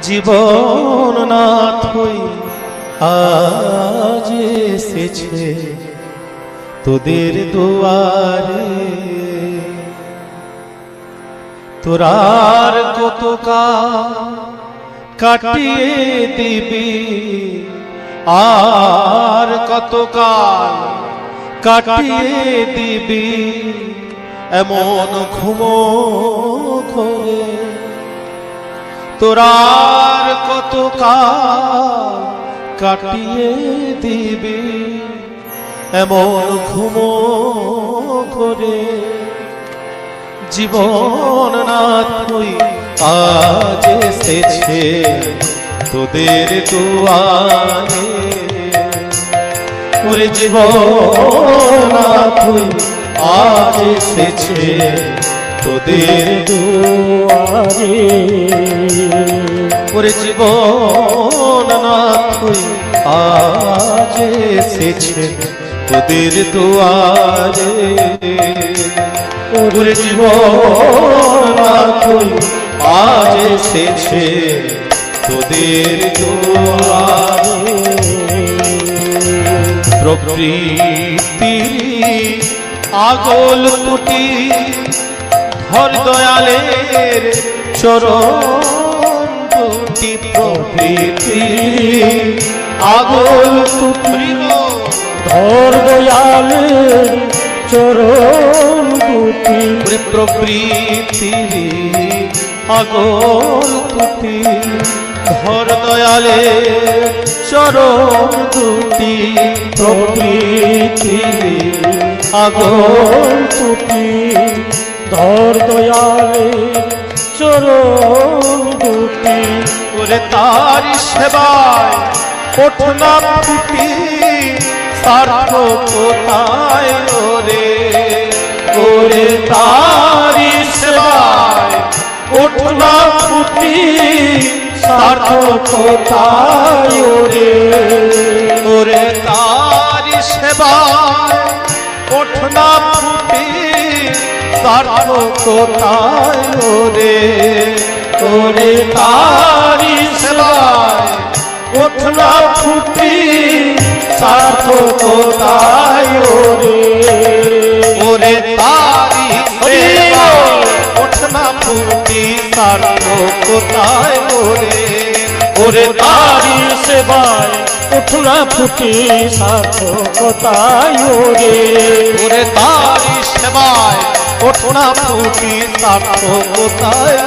জীবন নাথ হই আজ এসেছে তোদের দুয়ারে। তোরার কত কাটিয়ে দিবি আর কত কাল কাটিয়ে দিবি এমন ঘুমো ঘরে। তোরার কত কাল কাটিয়ে দিবি এমন ঘুমো ঘরে। জীবন নাথ হই আজ এসেছে তোদের দুয়ারে। ওরে জীবন নাথ হই আজ এসেছে তোদের দুয়ারে। ওরে জীবন নাথ হই আজ এসেছে তোদের দুয়ারে। ওরে জীবন নাথ হই আজ এসেছে তোদের দুয়ারে। প্রকৃতির আগল কুটি ধর দয়ালের চরণ দুটি। প্রকৃতির আগল কুটি ধর দয়ালের চরণ দুটি। প্রকৃতির আগল কুটি ধর দয়ালের চরণ দুটি। প্রকৃতির আগল কুটি ধর দয়ালের চরণ দুটি। ওরে তার সেবায় ওঠ না ফুটি সার্থকতায় ওরে। ওরে তার সেবায় ওঠ না ফুটি সার্থকতায় ওরে। ওরে তার সেবায় ওঠ না ফুটি সার্থকতায় ওরে। ওরে তার সেবায় ওঠ না ফুটি সার্থকতায় ওরে। ওরে তারি সেবায় ওঠ না ফুটি সার্থকতায় ওরে। ওরে তারি সেবায় ওঠ না ফুটি সার্থকতায় ওরে। ওরে তারি সেবায় ওঠ না ফুটি সার্থকতায়।